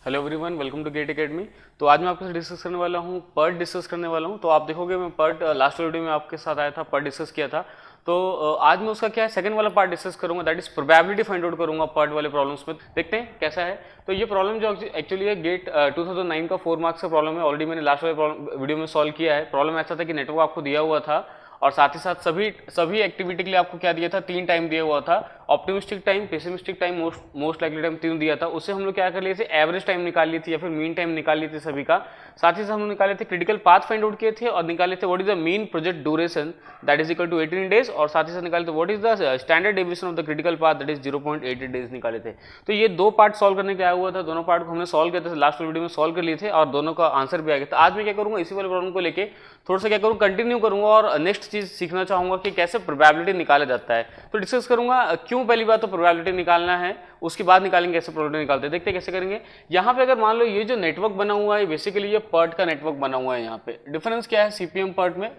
Hello everyone, welcome to GATE academy. तो आज मैं आपके साथ डिस्कस करने वाला हूँ, पर्ट डिस्कस करने वाला हूँ। तो आप देखोगे मैं पर्ट लास्ट वीडियो में आपके साथ आया था, पर्ट डिस्कस किया था। तो आज मैं उसका क्या है सेकंड वाला पार्ट डिस्कस करूंगा, that is probability find out करूंगा पर्ट वाले प्रॉब्लम्स में। देखते हैं कैसा है। तो ये प्रॉब्लम जो एक्चुअली है गेट 2009 का 4 मार्क्स का प्रॉब्लम है। ऑलरेडी मैंने लास्ट वाले वीडियो में सॉल्व किया है। प्रॉब्लम ऐसा था कि नेटवर्क आपको दिया हुआ था और साथ ही साथ सभी एक्टिविटी के लिए आपको क्या दिया था, 3 टाइम दिया हुआ था। Optimistic time, pessimistic time, most likely time, 3 दिया था। उससे हम लोग क्या कर लिए थे, एवरेज टाइम निकाल ली थी या फिर मीन टाइम निकाल ली थी सभी का। साथ ही साथ हम लोग निकाले थे क्रिटिकल पाथ फाइंड आउट किए थे और निकाले थे what is the mean project duration, that is equal to 18 days. और साथ ही साथ निकाले थे what is the standard deviation of the critical path, that is 0.88 days निकाले थे। तो ये 2 पार्ट सॉल्व करने के आया हुआ था। दोनों पार्ट को हमने सॉल्व किया था, लास्ट वीडियो में सॉल्व कर लिए थे और दोनों का आंसर भी आ गया था। आज मैं क्या करूंगा, इसी वाले प्रॉब्लम को लेके थोड़ा सा क्या करूँ, कंटिन्यू करूंगा और नेक्स्ट चीज सीखना चाहूंगा कि कैसे प्रोबेबिलिटी निकाला जाता है। तो डिस्कस करूंगा क्यों पहली बात तो प्रोबेबिलिटी निकालना है, उसके बाद निकालेंगे कैसे प्रोबेबिलिटी निकालते हैं। देखते हैं कैसे करेंगे। यहाँ पे अगर मान लो ये जो नेटवर्क बना हुआ है, बेसिकली ये पर्ट का नेटवर्क बना हुआ है। यहाँ पे डिफरेंस क्या है सीपीएम पर्ट में,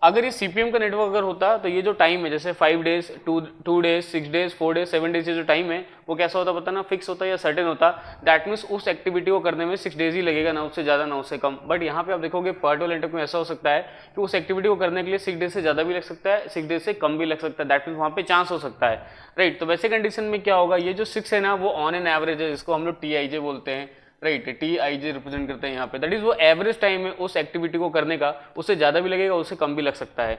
अगर ये सीपीएम का नेटवर्क अगर होता तो ये जो टाइम है जैसे 5 days, 2 days, 6 days, 4 days, 7 days, ये जो टाइम है वो कैसा होता पता ना, फिक्स होता या सर्टेन होता। दैट मीन्स उस एक्टिविटी को करने में 6 डेज ही लगेगा, ना उससे ज्यादा ना उससे कम। बट यहाँ पे आप देखोगे पर्ट वाले नेटवर्क में ऐसा हो सकता है कि उस एक्टिविटी को करने के लिए 6 डेज से ज्यादा भी लग सकता है, 6 डेज से कम भी लग सकता है। दैट मीन्स वहाँ पे चांस हो सकता है, राइट। तो वैसे कंडीशन में क्या होगा, ये जो 6 है ना वो ऑन एन एवरेज है, जिसको हम लोग TIJ बोलते हैं, राइट। TIJ रिप्रेजेंट करते हैं यहाँ पे, दैट इज वो एवरेज टाइम है उस एक्टिविटी को करने का। उससे ज्यादा भी लगेगा, उससे कम भी लग सकता है।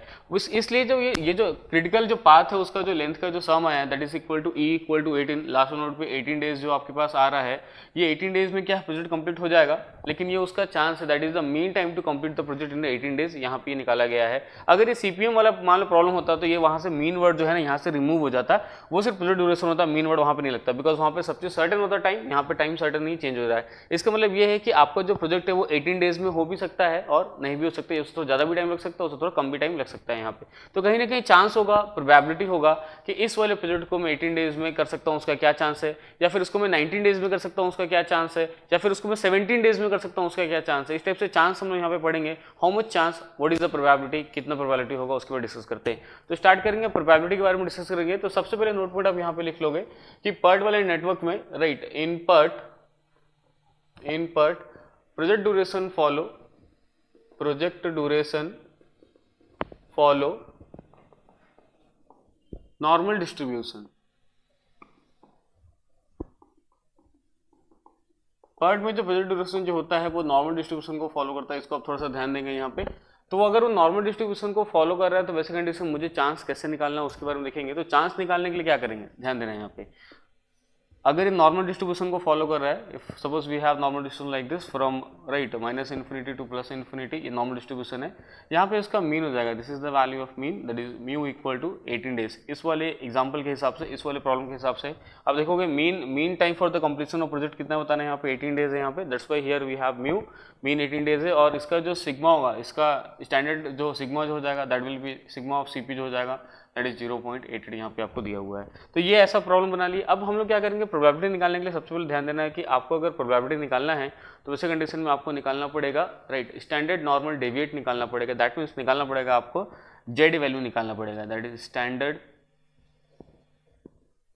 इसलिए जो ये जो क्रिटिकल जो पाथ है उसका जो लेंथ का जो सम आया that is equal to E equal to 18। Last note पे 18 डेज जो आपके पास आ रहा है, ये 18 डेज में क्या प्रोजेक्ट कंप्लीट हो जाएगा, लेकिन ये उसका चांस है, that is the mean time to complete the project in 18 days. यहाँ पे निकाला गया है। अगर ये सीपीएम वाला मान लो प्रॉब्लम होता तो ये वहां से मीन वर्ड जो है ना यहाँ से रिमूव हो जाता, वो सिर्फ प्रोजेक्ट ड्यूरेशन होता, मीन वर्ड वहां पे नहीं लगता, बिकॉज वहां पे सब चीज सर्टेन होता टाइम, यहाँ पे टाइम सर्टेन नहीं चेंज हो रहा है। इसका मतलब ये है कि आपका जो प्रोजेक्ट है वो 18 डेज में हो भी सकता है और नहीं भी हो सकता है, उससे थोड़ा ज्यादा भी टाइम लग सकता है, उससे थोड़ा कम भी टाइम लग सकता है यहाँ पे। तो कहीं ना कहीं चांस होगा, प्रोबेबिलिटी होगा कि इस वाले प्रोजेक्ट को मैं 18 डेज में कर सकता हूँ, उसका क्या चांस है, या फिर उसको मैं 19 डेज में कर सकता हूँ, उसका क्या चांस है, या फिर उसको मैं 17 डेज में कर सकता हूँ, उसका क्या चांस है। इस टाइप से चांस हम लोग यहाँ पे पढ़ेंगे। How much chance, what is the probability, कितना प्रोबेबिलिटी होगा, उसके बाद डिस्कस करते हैं। तो स्टार्ट करेंगे, प्रोबेबिलिटी के बारे में डिस्कस करेंगे। तो सबसे पहले नोट पॉइंट आप यहाँ पे लिख लोगे कि पर्ट वाले नेटवर्क में, right, in PERT project duration follow normal distribution। PERT में जो प्रोजेक्ट ड्यूरेशन जो होता है वो नॉर्मल डिस्ट्रीब्यूशन को फॉलो करता है। इसको आप थोड़ा सा ध्यान देंगे यहाँ पे। तो वो अगर वो नॉर्मल डिस्ट्रीब्यूशन को फॉलो कर रहा है तो वैसे कंडीशन मुझे चांस कैसे निकालना है उसके बारे में देखेंगे। तो चांस निकालने के लिए क्या करेंगे, ध्यान देना है यहाँ पे। अगर ये नॉर्मल डिस्ट्रीब्यूशन को फॉलो कर रहा है, if suppose we have normal distribution like this from right minus infinity to plus infinity, ये नॉर्मल डिस्ट्रीब्यूशन है। यहाँ पे इसका मीन हो जाएगा, this is the value of mean, that is mu equal to 18 days. इस वाले एग्जांपल के हिसाब से, इस वाले प्रॉब्लम के हिसाब से आप देखोगे mean time for the completion of project कितना बताना है, यहाँ पे 18 डेज है यहाँ पे। That's why here we have mu, mean 18 days है। और इसका जो सिग्मा होगा, इसका स्टैंडर्ड जो सिग्मा जो हो जाएगा that will B sigma of CP जो हो जाएगा दैट इज 0.88 यहाँ पे आपको दिया हुआ है। तो ये ऐसा प्रॉब्लम बना लिया। अब हम लोग क्या करेंगे, प्रोबेबिलिटी निकालने के लिए सबसे पहले ध्यान देना है कि आपको अगर प्रोबेबिलिटी निकालना है तो वैसे कंडीशन में आपको निकालना पड़ेगा, राइट, स्टैंडर्ड नॉर्मल डेविएट निकालना पड़ेगा। दैट मीन्स निकालना पड़ेगा आपको Z वैल्यू निकालना पड़ेगा, that is standard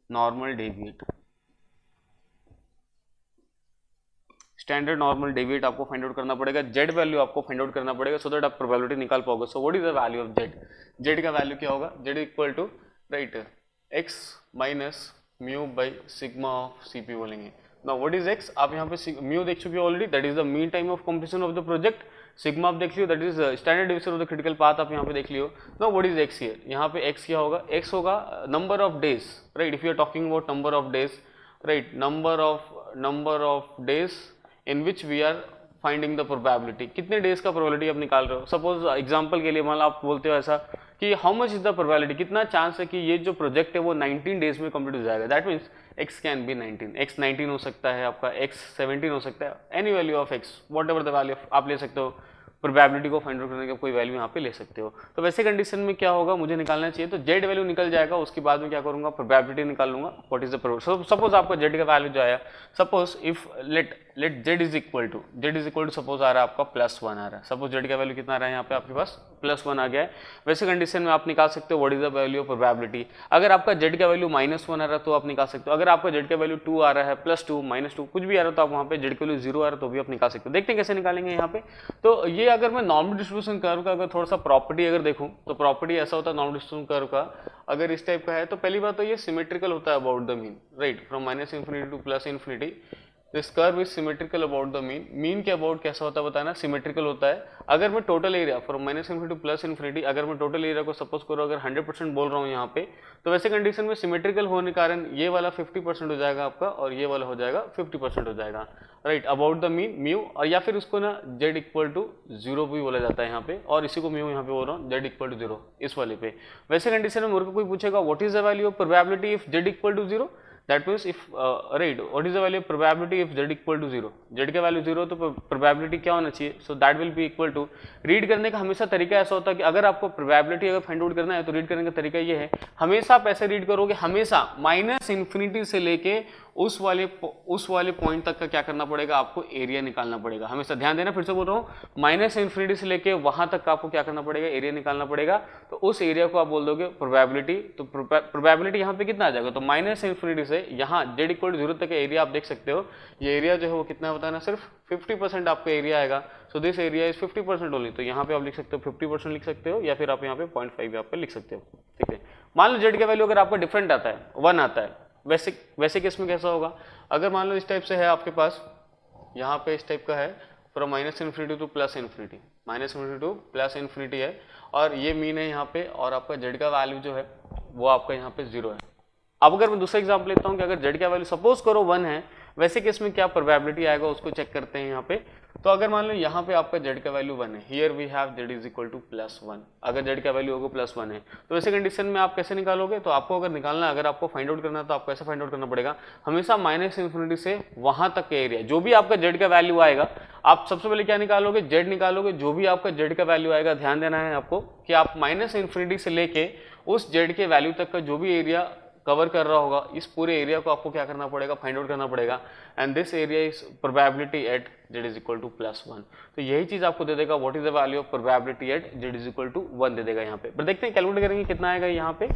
normal deviate. Standard normal deviate आपको फाइंड आउट करना पड़ेगा, Z वैल्यू आपको फाइंड आउट करना पड़ेगा, सो दैट आप प्रोबेबिलिटी निकाल पाओगे। So what is the value of Z का वैल्यू क्या होगा, Z equal to write x minus mu by sigma of CP बोलेंगे। नाउ व्हाट इज x, आप यहाँ पे म्यू देख चुके हो already, that is the mean time of completion of the project. Sigma आप देख लियो, that is standard deviation of the critical path, आप यहाँ पे देख लियो। Now what is x here, यहाँ पे x क्या होगा, x होगा number of days, right. If you are talking about number of days, right, number of days in which we are finding the probability. कितने डेज का probability आप निकाल रहे हो। सपोज एग्जांपल के लिए मान लो आप बोलते हो ऐसा कि how much is the probability, कितना चांस है कि ये जो प्रोजेक्ट है वो 19 डेज में कंप्लीट हो जाएगा। That means x can be 19, x 19 हो सकता है आपका, x 17 हो सकता है, any value of x, what ever the value आप ले सकते हो। प्रोबेबिलिटी को फाइंड आउट करने का कोई वैल्यू यहाँ पे ले सकते हो। तो वैसे कंडीशन में क्या होगा, मुझे निकालना चाहिए तो Z वैल्यू निकल जाएगा। उसके बाद में क्या करूंगा, प्रोबेबिलिटी निकाल लूंगा, what is the probability. Suppose आपका Z का वैल्यू जो आया, suppose if let let z is equal to suppose आ रहा है आपका +1 आ रहा है, सपोज z का वैल्यू कितना आ रहा है यहाँ पे आपके पास +1 आ गया है। वैसे कंडीशन में आप निकाल सकते हो what is the value of probability. अगर आपका z का वैल्यू -1 आ रहा है तो आप निकाल सकते हो, अगर आपका z का वैल्यू 2 आ रहा है, +2 -2 कुछ भी आ रहा है तो आप वहाँ पे z का वैल्यू 0 आ रहा है तो भी आप निकाल सकते हो। देखते हैं कैसे निकालेंगे यहाँ पे। तो ये अगर मैं नॉर्मल डिस्ट्रीब्यूशन कर्व का अगर थोड़ा सा प्रॉपर्टी अगर देखूँ तो प्रॉपर्टी ऐसा होता है नॉर्मल डिस्ट्रीब्यूशन कर्व का, अगर इस टाइप का है तो पहली बात तो ये सिमेट्रिकल होता है about the mean, right, from -∞ to +∞। This curve is symmetrical about the mean. Mean के अबाउट कैसा होता है बताना, सिमेट्रिकल होता है। अगर मैं टोटल एरिया फ्रॉम -∞ टू +∞, अगर मैं टोटल एरिया को सपोज करो अगर 100% बोल रहा हूँ यहाँ पे, तो वैसे कंडीशन में सिमेट्रिकल होने के कारण ये वाला 50% हो जाएगा आपका और ये वाला हो जाएगा 50% हो जाएगा, right, about the mean mu. और या फिर उसको ना z इक्वल टू 0 भी बोला जाता है यहाँ पे, और इसी को म्यू यहाँ पे बोल रहा हूँ z इक्वल टू 0 इस वाले पे। वैसे कंडीशन में मेरे को कोई पूछेगा what is the value of probability if z equal to 0, that means if right what is the value of probability if z equal to 0, z का वैल्यू 0 तो प्रोबेबिलिटी क्या होना चाहिए, so that will be equal to. Read करने का हमेशा तरीका ऐसा होता है कि अगर आपको प्रोबेबिलिटी अगर फाइंड आउट करना है तो रीड करने का तरीका ये है, हमेशा आप ऐसे रीड करोगे, हमेशा -∞ से लेके उस वाले पॉइंट तक का क्या करना पड़ेगा, आपको एरिया निकालना पड़ेगा। हमेशा ध्यान देना, फिर से बोल रहा हूँ, -∞ से लेके वहां तक का आपको क्या करना पड़ेगा, एरिया निकालना पड़ेगा। तो उस एरिया को आप बोल दोगे प्रोबेबिलिटी। तो प्रोबेबिलिटी यहाँ पे कितना आ जाएगा, तो -∞ से यहाँ z इक्वल टू 0 तक का एरिया आप देख सकते हो, ये एरिया जो है वो कितना बताना, सिर्फ 50% आपका एरिया आएगा। So this area is 50% only. तो यहाँ पे आप लिख सकते हो 50% लिख सकते हो, या फिर आप यहाँ पे 0.5 यहाँ पे लिख सकते हो, ठीक है। मान लो z का वैल्यू अगर आपका डिफरेंट आता है, 1 आता है, वैसे केस में कैसा होगा, अगर मान लो इस टाइप से है आपके पास, यहाँ पे इस टाइप का है फ्रॉम -∞ टू +∞, -∞ टू +∞ है, और ये मीन है यहाँ पे, और आपका z का वैल्यू जो है वो आपका यहाँ पे 0 है। अब अगर मैं दूसरा एग्जाम्पल लेता हूँ कि अगर z का वैल्यू सपोज करो 1 है, वैसे केस में क्या प्रोबेबिलिटी आएगा उसको चेक करते हैं यहाँ पे। तो अगर मान लो यहाँ पे आपका z का वैल्यू 1 है, here we have z is equal to +1, अगर z का वैल्यू होगा +1 है, तो वैसे कंडीशन में आप कैसे निकालोगे, तो आपको अगर निकालना, अगर आपको फाइंड आउट करना है तो आपको ऐसा फाइंड आउट करना पड़ेगा, हमेशा -∞ से वहां तक का एरिया, जो भी आपका z का वैल्यू आएगा, आप सबसे पहले क्या निकालोगे, z निकालोगे, जो भी आपका z का वैल्यू आएगा, ध्यान देना है आपको कि आप -∞ से लेके उस z के वैल्यू तक का जो भी एरिया कवर कर रहा होगा, इस पूरे एरिया को आपको क्या करना पड़ेगा, फाइंड आउट करना पड़ेगा। And this area is probability at z is equal to +1। तो यही चीज आपको दे देगा what is the value of probability at z is equal to 1 दे देगा यहाँ पे। पर देखते हैं कैलकुलेट करेंगे कितना आएगा यहाँ पे।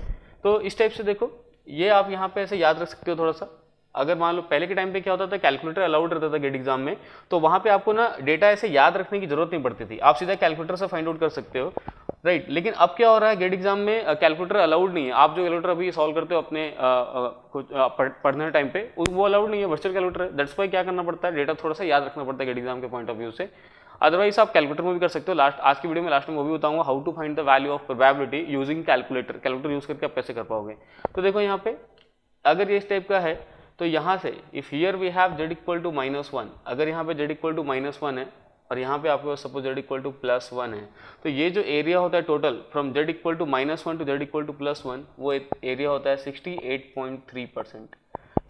तो इस टाइप से देखो, ये आप यहाँ पे ऐसे याद रख सकते हो थोड़ा सा। अगर मान लो पहले के टाइम पे क्या होता था, कैलकुलेटर अलाउड रहता था गेट एग्जाम में, तो वहां पे आपको ना डेटा ऐसे याद रखने की जरूरत नहीं पड़ती थी, आप सीधा कैलकुलेटर से फाइंड आउट कर सकते हो, राइट। लेकिन अब क्या हो रहा है, गेट एग्जाम में कैलकुलेटर अलाउड नहीं है। आप जो कैलकुलेटर अभी सॉल्व करते हो अपने कुछ पढ़ने टाइम पे, वो अलाउड नहीं है, वर्चुअल कैलकुलेटर है। दैट्स व्हाई क्या करना पड़ता है, डेटा थोड़ा सा याद रखना पड़ता है गेट एग्जाम के पॉइंट ऑफ व्यू से। अदरवाइज आप कैलकुलेटर में भी कर सकते हो। लास्ट आज की वीडियो में लास्ट में वो भी बताऊंगा how to find the value of probability using calculator use करके आप कैसे कर पाओगे। तो देखो यहाँ पे अगर ये इस टाइप का है, तो यहाँ से if here we have z equal to -1, अगर यहाँ पे z इक्वल टू -1 है और यहाँ पे आपके पास सपोज z इक्वल टू +1 है, तो ये जो एरिया होता है total from z equal to -1 to z equal to +1, वो एरिया होता है 68.3%।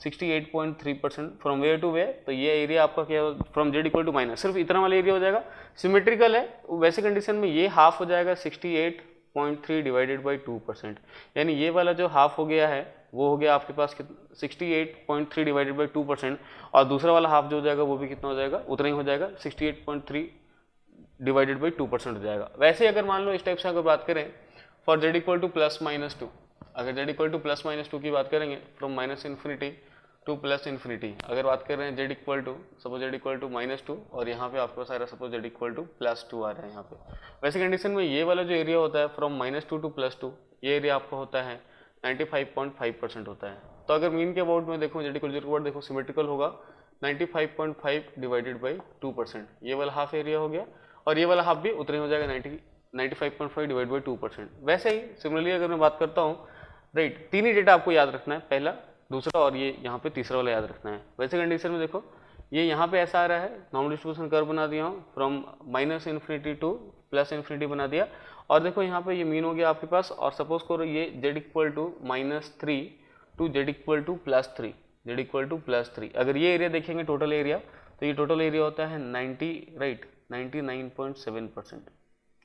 68.3% फ्रॉम वेयर टू वेयर। तो ये एरिया आपका क्या है, from z equal to minus, सिर्फ इतना वाला एरिया हो जाएगा। सिमेट्रिकल है, वैसे कंडीशन में ये हाफ हो जाएगा 68.3 डिवाइडेड बाई 2%, यानी ये वाला जो हाफ हो गया है वो हो गया आपके पास 68.3 डिवाइडेड बाई 2%, और दूसरा वाला हाफ जो हो जाएगा वो भी कितना हो जाएगा, उतना ही हो जाएगा, 68.3 डिवाइडेड बाई 2% हो जाएगा। वैसे अगर मान लो इस टाइप से अगर बात करें फॉर z इक्वल टू +-2, अगर z इक्वल टू +-2 की बात करेंगे फ्रॉम -∞ टू +∞, अगर बात कर रहे हैं z equal to suppose z equal to -2, और यहाँ पे आपके पास आ रहा है सपोज z इक्वल टू +2 आ रहा है यहाँ पे। वैसे कंडीशन में ये वाला जो एरिया होता है फ्रॉम -2 टू +2, ये एरिया आपका होता है 95.5% होता है। तो अगर मीन के अबाउट में देखो z इक्वल टू अबाउट देखो सिमेट्रिकल होगा 95.5 डिवाइडेड बाई 2%, ये वाला हाफ एरिया हो गया, और ये वाला हाफ भी उतना ही हो जाएगा 95.5 डिवाइड बाई 2%। वैसे ही सिमिलरली अगर मैं बात करता हूँ, राइट, तीन ही डेटा आपको याद रखना है, पहला, दूसरा और ये यहाँ पे तीसरा वाला याद रखना है। वैसे कंडीशन में देखो ये यहाँ पे ऐसा आ रहा है, नॉर्मल डिस्ट्रीब्यूशन कर्व बना दिया हूँ फ्रॉम -∞ टू +∞ बना दिया, और देखो यहाँ पे ये मीन हो गया आपके पास, और सपोज करो ये z equal to -3 to z equal to +3, z equal to +3। अगर ये एरिया देखेंगे टोटल एरिया, तो ये टोटल एरिया होता है 99.7%,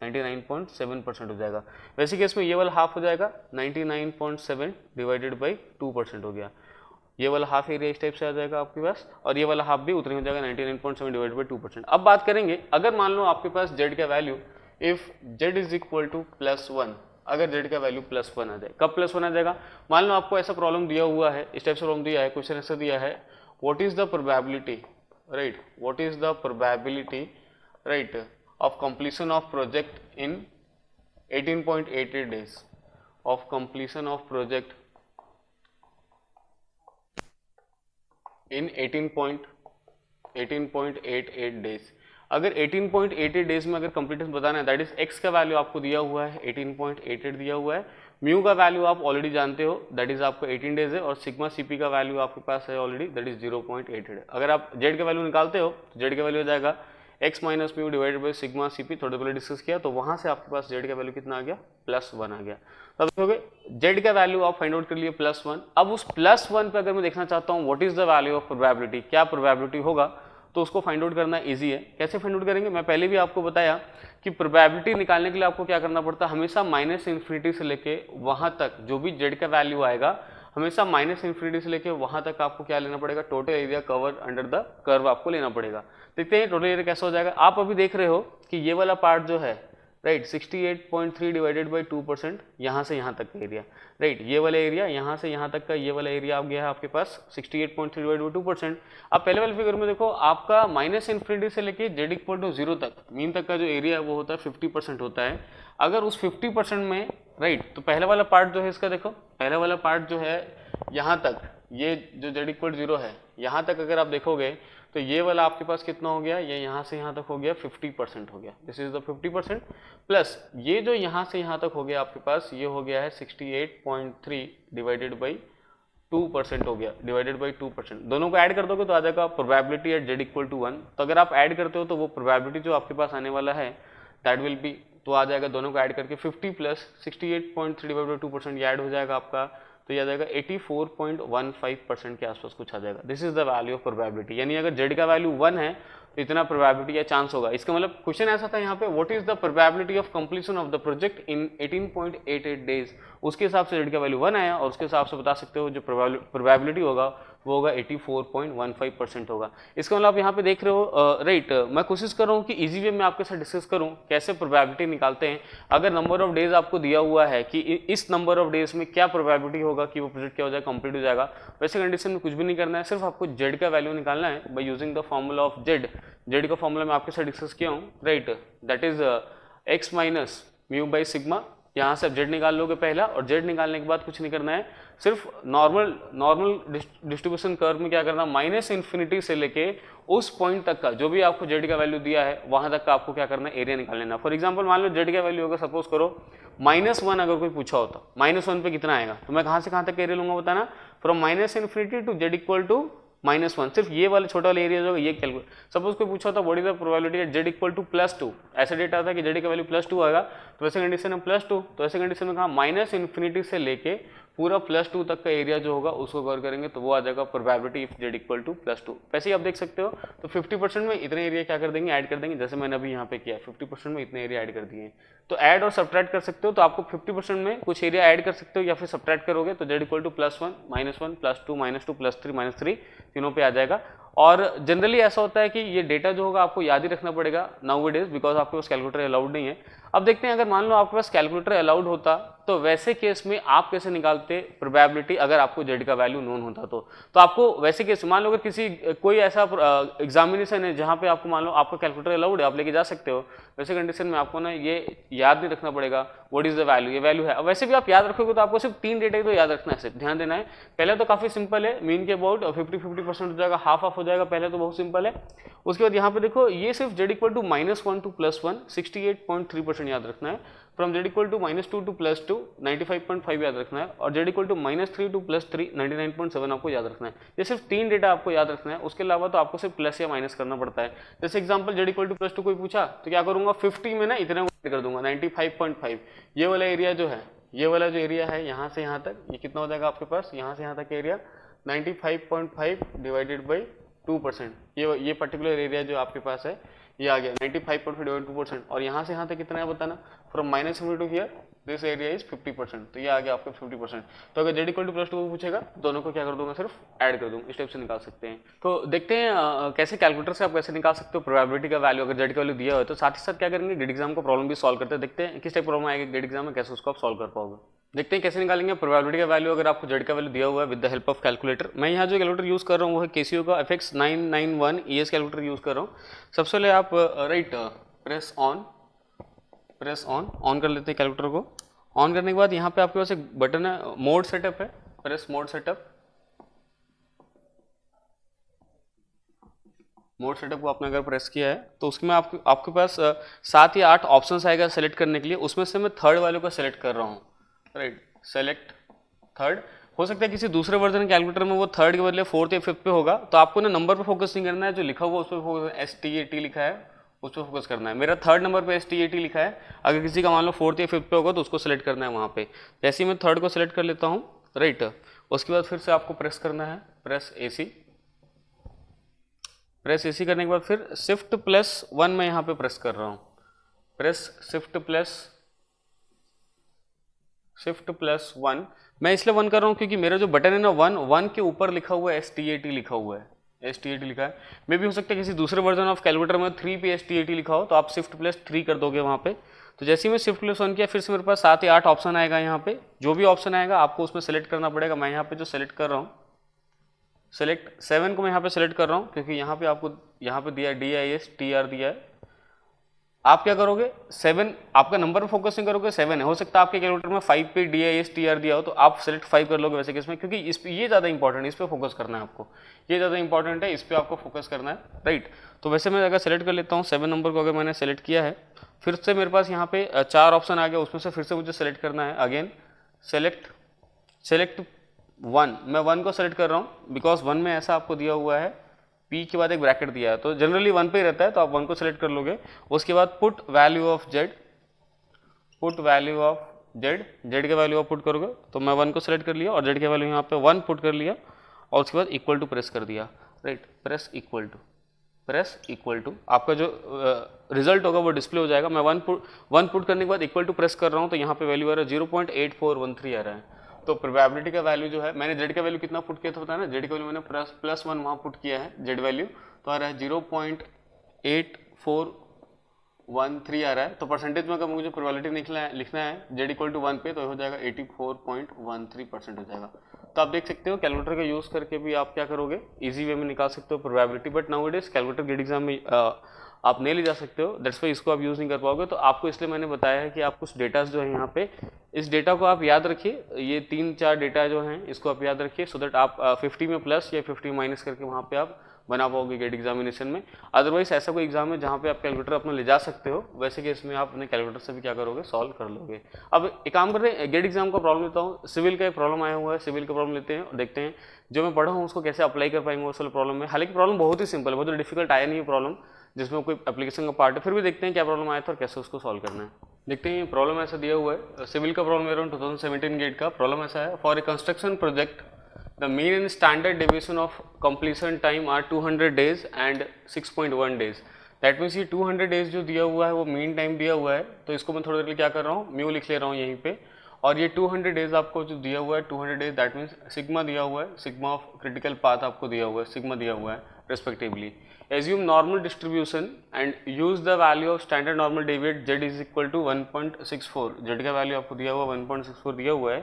99.7% हो जाएगा। वैसे केस में ये वाला हाफ हो जाएगा 99.7 डिवाइडेड बाई 2% हो गया। ये वाला हाफ एरिया इस टाइप से आ जाएगा आपके पास, और ये वाला हाफ भी उतनी हो जाएगा 99.7 डिवाइडेड बाई 2%। अब बात करेंगे अगर मान लो आपके पास z का value if z is equal to +1, अगर z का वैल्यू +1 आ जाए, कब +1 आ जाएगा, मान लो आपको ऐसा प्रॉब्लम दिया हुआ है, इस टाइप से प्रॉब्लम दिया है, क्वेश्चन ऐसा दिया है, what is the probability, right, what is the probability, right, of completion of project in 18.88 days, of completion of project in 18.88 days। अगर 18.88 डेज में अगर कंप्लीटेशन बताना है, दैट इज x का वैल्यू आपको दिया हुआ है 18.88 दिया हुआ है, म्यू का वैल्यू आप ऑलरेडी जानते हो दैट इज आपको 18 डेज है, और सिग्मा सीपी का वैल्यू आपके पास है ऑलरेडी दैट इज 0.88। अगर आप z का वैल्यू निकालते हो तो z का वैल्यू हो जाएगा x minus mu divided by sigma CP, थोड़े पहले डिस्कस किया, तो वहां से आपके पास z का वैल्यू कितना आ गया, +1 आ गया। तब देखोगे z का वैल्यू आप फाइंड आउट कर लिए +1। अब उस +1 पे अगर मैं देखना चाहता हूँ what is the value of probability, क्या प्रोबेबिलिटी होगा, तो उसको फाइंड आउट करना इजी है। कैसे फाइंड आउट करेंगे, मैं पहले भी आपको बताया कि प्रोबेबिलिटी निकालने के लिए आपको क्या करना पड़ता है, हमेशा -∞ से लेके वहां तक जो भी z का वैल्यू आएगा, हमेशा -∞ से लेके वहां तक आपको क्या लेना पड़ेगा, total area cover under the curve आपको लेना पड़ेगा। देखते हैं टोटल एरिया कैसा हो जाएगा। आप अभी देख रहे हो कि ये वाला पार्ट जो है, राइट, 68.3 डिवाइडेड बाई 2%, यहाँ से यहाँ तक का एरिया, राइट, ये वाला एरिया यहाँ से यहाँ तक का ये वाला एरिया आ गया है आपके पास 68.3 डिवाइडेड बाई 2%। अब पहले वाले फिगर में देखो आपका -∞ से लेके z इक्वल टू 0 तक मीन तक का जो एरिया है वो होता है 50% होता है। अगर उस 50% में, राइट, तो पहले वाला पार्ट जो है इसका देखो, पहले वाला पार्ट जो है यहाँ तक, ये जो z इक्वल 0 है यहाँ तक अगर आप देखोगे तो ये वाला आपके पास कितना हो गया, ये यहाँ से यहाँ तक हो गया 50% हो गया, दिस इज द 50%, प्लस ये जो यहाँ से यहाँ तक हो गया आपके पास ये हो गया है 68.3 डिवाइडेड बाई 2% हो गया, डिवाइडेड बाई 2%। दोनों को ऐड कर दोगे तो आ जाएगा probability at z equal to 1। तो अगर आप ऐड करते हो तो वो प्रोबेबिलिटी जो आपके पास आने वाला है दैट विल बी, तो आ जाएगा दोनों को ऐड करके 50 प्लस 68.3 डिवाइडेड बाई 2%, ये ऐड हो जाएगा आपका, तो ये आ जाएगा 84.15% के आसपास कुछ आ जाएगा। This is the value of probability, यानी अगर z का वैल्यू 1 है तो इतना प्रोबेबिलिटी या चांस होगा। इसका मतलब क्वेश्चन ऐसा था यहाँ पे, what is the probability of completion of the project in 18.88 days, उसके हिसाब से z का वैल्यू 1 आया, और उसके हिसाब से बता सकते हो जो प्रोबेबिलिटी होगा वो होगा 84.15% होगा। इसका मतलब आप यहाँ पे देख रहे हो, राइट, मैं कोशिश कर रहा हूँ कि इजी वे में आपके साथ डिस्कस करूँ कैसे प्रोबेबिलिटी निकालते हैं। अगर नंबर ऑफ डेज आपको दिया हुआ है कि इस नंबर ऑफ डेज में क्या प्रोबेबिलिटी होगा कि वो प्रोजेक्ट क्या हो जाएगा, कंप्लीट हो जाएगा, वैसे कंडीशन में कुछ भी नहीं करना है, सिर्फ आपको z का वैल्यू निकालना है by using the formula of z का फॉर्मूला मैं आपके साथ डिस्कस किया हूँ, right, that is x minus mu by sigma. यहाँ से आप z निकाल लोगे पहला, और z निकालने के बाद कुछ नहीं करना है, सिर्फ नॉर्मल डिस्ट्रीब्यूशन कर्व में क्या करना, -∞ से लेके उस पॉइंट तक का जो भी आपको z का वैल्यू दिया है वहां तक का आपको क्या करना है, एरिया निकाल लेना। फॉर एग्जांपल मान लो z का वैल्यू होगा, सपोज करो -1, अगर कोई पूछा होता -1 पे कितना आएगा, तो मैं कहाँ से कहाँ तक एरिया लूंगा बताना, from -∞ to z equal to -1, सिर्फ ये वाला छोटा वाला एरिया जो होगा ये कैलकुलेट। सपोज कोई पूछा था what is the probability at z equal to +2, ऐसा डेटा आता है कि z का वैल्यू +2 आएगा, तो ऐसे कंडीशन में +2, तो ऐसे कंडीशन में कहा -∞ से लेके पूरा +2 तक का एरिया जो होगा उसको कवर करेंगे, तो वो आ जाएगा probability if z equal to +2। वैसे ही आप देख सकते हो, तो 50% में इतने एरिया क्या कर देंगे, ऐड कर देंगे, जैसे मैंने अभी यहाँ पे किया 50% में इतने एरिया ऐड कर दिए। तो ऐड और सब्ट्रैक्ट कर सकते हो, तो आपको 50% में कुछ एरिया ऐड कर सकते हो या फिर सब्ट्रैक्ट करोगे तो z इक्वल टू +1, -1, +2, -2, +3, -3 तीनों पे आ जाएगा। और जनरली ऐसा होता है कि ये डेटा जो होगा आपको याद ही रखना पड़ेगा नाउ इट इज, बिकॉज आपके पास कैलकुलेटर अलाउड नहीं है। अब देखते हैं अगर मान लो आपके पास कैलकुलेटर अलाउड होता तो वैसे केस में आप कैसे निकालते प्रोबेबिलिटी, अगर आपको z का वैल्यू नोन होता तो आपको वैसे केस, मान लो अगर किसी कोई ऐसा एग्जामिनेशन है जहाँ पे आपको मान लो आपका कैलकुलेटर अलाउड है, आप लेके जा सकते हो, वैसे कंडीशन में आपको ना ये याद नहीं रखना पड़ेगा व्हाट इज द वैल्यू, ये वैल्यू है। अब वैसे भी आप याद रखोगे तो आपको सिर्फ 3 डेटा ही तो याद रखना है, सिर्फ ध्यान देना है। पहले तो काफी सिंपल है, मीन के अबाउट 50% हो जाएगा, हाफ हो जाएगा, पहले तो बहुत सिंपल है। उसके बाद यहाँ पे देखो ये सिर्फ z इक्वल टू -1 टू +1 68.3% याद रखना है, from z equal to -2 to +2 95.5 याद रखना है, और z इक्वल टू -3 टू +3 99.7 आपको याद रखना है। ये सिर्फ 3 डेटा आपको याद रखना है, उसके अलावा तो आपको सिर्फ प्लस या माइनस करना पड़ता है। जैसे एग्जांपल z इक्वल टू +2 कोई पूछा तो क्या करूंगा, 50 में ना इतना कर दूंगा 95.5, ये वाला एरिया जो है, ये वाला जो एरिया है यहाँ से यहाँ तक, ये कितना हो जाएगा आपके पास, यहाँ से यहाँ तक एरिया 95.5 डिवाइडेड बाई 2%, ये पर्टिकुलर एरिया जो आपके पास है ये आ गया 95.5 डिवाइडेड 2%, और यहाँ से यहाँ तक कितना है बताना, from -∞ to here this area is 50%, तो ये आ गया आपका 50%। तो अगर z इक्वल टू +2 पूछेगा, दोनों को क्या कर दूंगा, सिर्फ ऐड कर दूंगा, इस टाइप से निकाल सकते हैं। तो देखते हैं कैसे कैलकुलेटर से आप कैसे निकाल सकते हो प्रोबेबिलिटी का वैल्यू अगर z का वैल्यू दिया हो। तो साथ ही साथ क्या करेंगे, गेट एग्जाम का प्रॉब्लम भी सॉल्व करते हैं, देखते हैं किस टाइप प्रॉब्लम आएगा गेट एग्जाम में, कैसे उसको आप सॉल्व कर पाओगे। देखते हैं कैसे निकालेंगे प्रोबेबिलिटी का वैल्यू अगर आपको z का वैल्यू दिया हुआ है with the help of calculator. मैं यहाँ जो कैलकुलेटर यूज कर रहा हूँ वो है केसीओ का FX991 ES कैलकुलेटर यूज कर रहा हूँ। सबसे पहले आप राइट प्रेस ऑन कर लेते हैं कैलकुलेटर को। ऑन करने के बाद यहाँ पे आपके पास एक बटन है, मोड सेटअप है, press mode setup. Mode setup को आपने अगर प्रेस किया है तो उसमें आपके पास 7 या 8 ऑप्शंस आएगा सेलेक्ट करने के लिए। उसमें से मैं थर्ड वाले को सेलेक्ट कर रहा हूँ, राइट, सेलेक्ट थर्ड। हो सकता है किसी दूसरे वर्जन कैलकुलेटर में वो थर्ड के बदले फोर्थ या फिफ्थ पे होगा, तो आपको ना नंबर पे फोकस नहीं करना है, जो लिखा हुआ उस पर फोकस, STAT लिखा है उस पर फोकस करना है। मेरा थर्ड नंबर पे STAT लिखा है, अगर किसी का मान लो फोर्थ या फिफ्थ पे होगा तो उसको सेलेक्ट करना है वहाँ पे। जैसे ही मैं थर्ड को सेलेक्ट कर लेता हूँ, राइट, उसके बाद फिर से आपको प्रेस करना है, प्रेस AC करने के बाद फिर Shift+1 मैं यहाँ पे प्रेस कर रहा हूँ, प्रेस Shift+1। मैं इसलिए 1 कर रहा हूँ क्योंकि मेरा जो बटन है ना 1 के ऊपर लिखा हुआ है STAT लिखा हुआ है, STAT लिखा है। मे भी हो सकता है किसी दूसरे वर्जन ऑफ कैलकुलेटर में 3 पे STAT लिखा हो, तो आप Shift+3 कर दोगे वहाँ पे। तो जैसे ही मैं Shift+1 किया, फिर से मेरे पास 7 या 8 ऑप्शन आएगा यहाँ पे। जो भी ऑप्शन आएगा आपको उसमें सेलेक्ट करना पड़ेगा। मैं यहाँ पे जो सेलेक्ट कर रहा हूँ, सेलेक्ट 7 को मैं यहाँ पे सेलेक्ट कर रहा हूँ क्योंकि यहाँ पे आपको यहाँ पे दिया है DISTR दिया है। आप क्या करोगे, 7 आपका नंबर पर फोकस नहीं करोगे, 7 है। हो सकता है आपके कैलकुलेटर में 5 पे DISTR दिया हो, तो आप सेलेक्ट 5 कर लोगे वैसे केस में, क्योंकि इस पे ये ज़्यादा इंपॉर्टेंट है, इस पे फोकस करना है आपको, ये ज़्यादा इंपॉर्टेंट है, इस पे आपको फोकस करना है, राइट। तो वैसे मैं अगर सेलेक्ट कर लेता हूँ 7 नंबर को, अगर मैंने सेलेक्ट किया है, फिर से मेरे पास यहाँ पे 4 ऑप्शन आ गया, उसमें से फिर से मुझे सेलेक्ट करना है अगेन, सेलेक्ट 1। मैं 1 को सेलेक्ट कर रहा हूँ बिकॉज 1 में ऐसा आपको दिया हुआ है, P के बाद एक ब्रैकेट दिया है, तो जनरली 1 पे ही रहता है, तो आप 1 को सेलेक्ट कर लोगे। उसके बाद put value of Z, Z के वैल्यू आप पुट करोगे, तो मैं 1 को सेलेक्ट कर लिया और Z के वैल्यू यहाँ पे 1 पुट कर लिया, और उसके बाद इक्वल टू प्रेस कर दिया, राइट, प्रेस इक्वल टू आपका जो रिजल्ट होगा वो डिस्प्ले हो जाएगा। मैं 1 पुट करने के बाद इक्वल टू प्रेस कर रहा हूँ, तो यहाँ पे वैल्यू आ रहा है 0.8413 आ रहा है। तो प्रोबेबिलिटी का वैल्यू जो है, मैंने Z का वैल्यू कितना पुट किया था पता है ना, Z का वैल्यू मैंने +1 वहाँ पुट किया है, Z वैल्यू तो आ रहा है 0.8413 आ रहा है। तो परसेंटेज में अगर मुझे प्रोबेबिलिटी लिखना है Z इक्वल टू 1 पे, तो हो जाएगा 84.13% हो जाएगा। तो आप देख सकते हो कैलकुलेटर का यूज़ करके भी आप क्या करोगे, इजी वे में निकाल सकते हो probability. But nowadays calculator GATE exam में आप नहीं ले जा सकते हो, दैट्स वाई इसको आप यूज़ नहीं कर पाओगे। तो आपको इसलिए मैंने बताया है कि आप कुछ डेटास जो है यहाँ पे, इस डेटा को आप याद रखिए, ये 3-4 डेटा जो हैं इसको आप याद रखिए, सो दैट आप 50 में प्लस या 50 माइनस करके वहाँ पे आप बना पाओगे गेट एग्जामिनेशन में। अदरवाइज ऐसा कोई एग्जाम है जहाँ पे आप कैलकुलेटर अपना ले जा सकते हो, वैसे केस में आप अपने कैलकुलेटर से भी क्या करोगे, सॉल्व कर लोगे। अब एक काम कर रहे हैं, गेट एग्जाम का प्रॉब्लम लेता हूँ, सिविल का एक प्रॉब्लम आया हुआ है, सिविल का प्रॉब्लम लेते हैं और देखते हैं जो मैं पढ़ा हूँ उसको कैसे अप्लाई कर पाएंगे उस वाले प्रॉब्लम में। हालांकि प्रॉब्लम बहुत ही सिंपल है, बहुत डिफिकल्ट आया नहीं है प्रॉब्लम जिसमें कोई एप्लीकेशन का पार्ट है, फिर भी देखते हैं क्या प्रॉब्लम आया था और कैसे उसको सॉल्व करना है। देखते हैं प्रॉब्लम ऐसा दिया हुआ है, सिविल का प्रॉब्लम अराउंड 2017 गेट का प्रॉब्लम ऐसा है, for a construction project the mean and standard deviation of completion time are 200 days and 6.1 days। That means ये 200 days जो दिया हुआ है वो मीन टाइम दिया हुआ है, तो इसको मैं थोड़ी देर के लिए क्या कर रहा हूँ, म्यू लिख ले रहा हूँ यहीं पे, और ये 200 days आपको जो दिया हुआ है 200 days, दैट मीन्स सिग्मा दिया हुआ है, सिग्मा ऑफ क्रिटिकल पाथ आपको दिया हुआ है, सिग्मा दिया हुआ है respectively. Assume normal distribution and use the value of standard normal deviate Z is equal to 1.64। Z का वैल्यू आपको दिया हुआ 1.64 दिया हुआ है,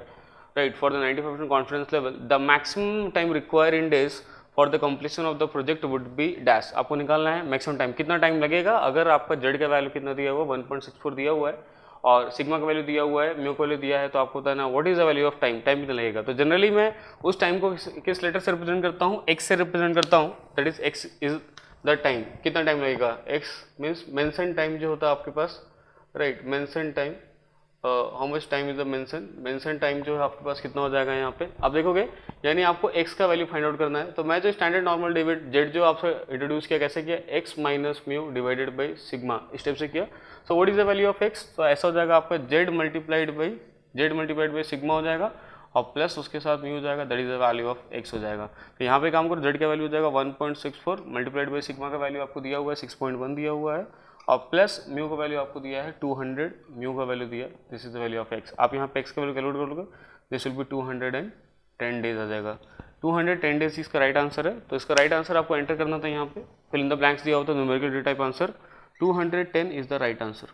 right, for the 95% confidence level the maximum time require in days for the completion of the project would be dash. आपको निकालना है मैक्सिमम टाइम, कितना टाइम लगेगा अगर आपका Z का वैल्यू कितना दिया हुआ 1.64 दिया हुआ है और सिग्मा का वैल्यू दिया हुआ है, म्यू का वैल्यू दिया है, तो आपको बताना what is the value of time, time कितना लगेगा। तो जनरली मैं उस टाइम को किस लेटर से रिप्रेजेंट करता हूँ, x से रिप्रेजेंट करता हूँ, that is x is the time, कितना टाइम लगेगा, x मीन्स मेंशन टाइम जो होता है आपके पास, right, mention time, how much time is the mention time जो है आपके पास कितना हो जाएगा यहाँ पे आप देखोगे, यानी आपको x का वैल्यू फाइंड आउट करना है। तो मैं जो स्टैंडर्ड नॉर्मल डेविएट Z जो आपसे इंट्रोड्यूस किया, कैसे किया, x minus mu divided by sigma, इस टाइप से किया। सो what is the value of x, तो ऐसा हो जाएगा आपका Z मल्टीप्लाइड बाई सिग्मा हो जाएगा और प्लस उसके साथ म्यू हो जाएगा, that is the value of x हो जाएगा। तो यहाँ पे काम करो, Z का वैल्यू हो जाएगा 1.64 मल्टीप्लाइड बाई सिग्मा का वैल्यू आपको दिया हुआ है 6.1 दिया हुआ है, और प्लस म्यू का वैल्यू आपको दिया है 200, म्यू का वैल्यू दिया, this is the value of x. आप यहाँ पे एक्स का वैल्यू कैलकुलेट कर लोगे, दिस विल बी 210 डेज आ जाएगा। 210 डेज इसका राइट आंसर है। तो इसका राइट आंसर आपको एंटर करना था यहाँ पे, फिल इन द ब्लैंक्स दिया होता है, numerical data type answer 210 is the right answer.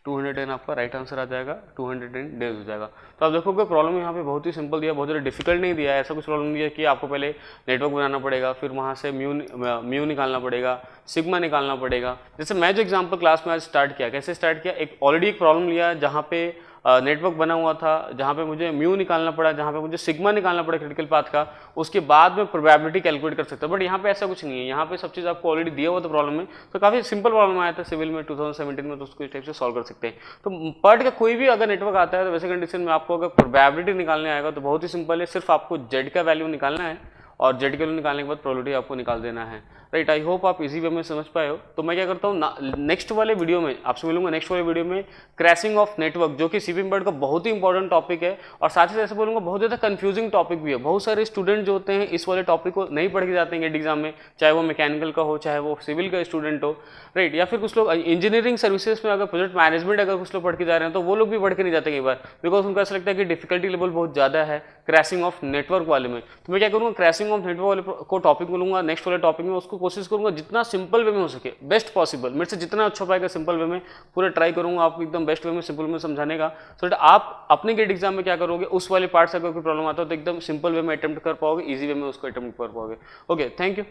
210 आपका राइट आंसर आ जाएगा, 210 डेज हो जाएगा। तो आप देखोगे प्रॉब्लम यहाँ पे बहुत ही सिंपल दिया, बहुत ज़्यादा डिफिकल्ट नहीं दिया है, ऐसा कुछ प्रॉब्लम नहीं दिया कि आपको पहले नेटवर्क बनाना पड़ेगा, फिर वहाँ से म्यू निकालना पड़ेगा, सिग्मा निकालना पड़ेगा। जैसे मैं जो एग्जाम्पल क्लास में आज स्टार्ट किया, कैसे स्टार्ट किया, एक ऑलरेडी एक प्रॉब्लम लिया जहाँ पे नेटवर्क बना हुआ था, जहाँ पे मुझे म्यू निकालना पड़ा, जहाँ पे मुझे सिग्मा निकालना पड़ा क्रिटिकल पाथ का, उसके बाद में प्रोबेबिलिटी कैलकुलेट कर सकता हूँ। बट यहाँ पे ऐसा कुछ नहीं है, यहाँ पे सब चीज़ आपको ऑलरेडी दिया हुआ था प्रॉब्लम में। तो काफ़ी सिंपल प्रॉब्लम आया था सिविल में 2017 में, तो उसको इस टाइप से सॉल्व कर सकते हैं। तो पर्ट का कोई भी अगर नेटवर्क आता है तो वैसे कंडीशन में आपको अगर प्रोबेबिलिटी निकालने आएगा तो बहुत ही सिंपल है, सिर्फ आपको जेड का वैल्यू निकालना है और जेड के वैल्यू निकालने के बाद प्रोबेबिलिटी आपको निकाल देना है। राइट, आई होप आप इजी वे में समझ पाए हो। तो मैं क्या करता हूँ, नेक्स्ट वाले वीडियो में आपसे मिलूंगा, नेक्स्ट वाले वीडियो में क्रैशिंग ऑफ नेटवर्क, जो कि सीपीएम का बहुत ही इंपॉर्टेंट टॉपिक है, और साथ ही साथ ऐसे बोलूंगा बहुत ज़्यादा कंफ्यूजिंग टॉपिक भी है। बहुत सारे स्टूडेंट जो होते हैं इस वाले टॉपिक को नहीं पढ़ के जाते हैं एग्जाम में, चाहे वो मैकेनिकल का हो, चाहे वो सिविल का स्टूडेंट हो, राइट, या फिर कुछ लोग इंजीनियरिंग सर्विसेज में अगर प्रोजेक्ट मैनेजमेंट अगर कुछ लोग पढ़ के जा रहे हैं तो वो लोग भी पढ़ के नहीं जाते कई बार, बिकॉज उनको ऐसा लगता है कि डिफिकल्टी लेवल बहुत ज़्यादा है क्रैशिंग ऑफ नेटवर्क वाले में। तो मैं क्या करूँगा, क्रैशिंग ऑफ नेटवर्क वाले को टॉपिक में लूंगा, नेक्स्ट वाले टॉपिक में उसको कोशिश करूंगा जितना सिंपल वे में हो सके, बेस्ट पॉसिबल, मेरे से जितना अच्छा पाएगा सिंपल वे में पूरा ट्राई करूंगा आपको एकदम बेस्ट वे में सिंपल में समझाने का, सो दैट आप अपने गेट एग्जाम में क्या करोगे, उस वाले पार्ट से अगर कोई प्रॉब्लम आता हो तो एकदम सिंपल वे में अटेम्प्ट कर पाओगे, इजी वे में उसको अटेम्प्ट कर पाओगे। Okay, thank you.